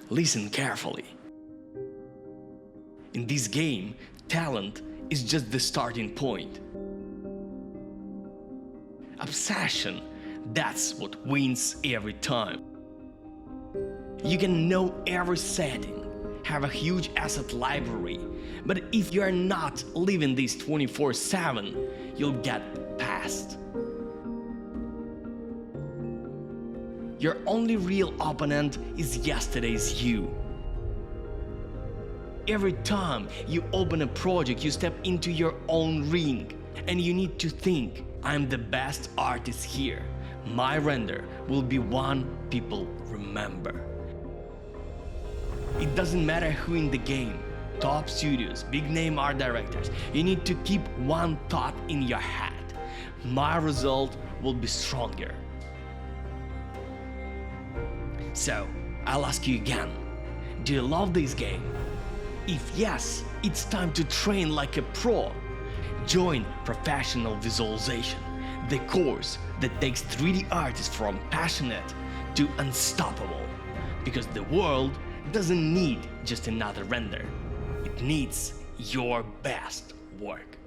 Listen carefully. In this game, talent is just the starting point. Obsession, that's what wins every time. You can know every setting, have a huge asset library, but if you are not living this 24/7, you'll get past. Your only real opponent is yesterday's you. Every time you open a project, you step into your own ring, and you need to think, I'm the best artist here. My render will be one people remember. It doesn't matter who in the game, top studios, big name art directors, you need to keep one thought in your head. My result will be stronger. So, I'll ask you again, do you love this game? If yes, it's time to train like a pro. Join Professional Visualization, the course that takes 3D artists from passionate to unstoppable. Because the world doesn't need just another render. It needs your best work.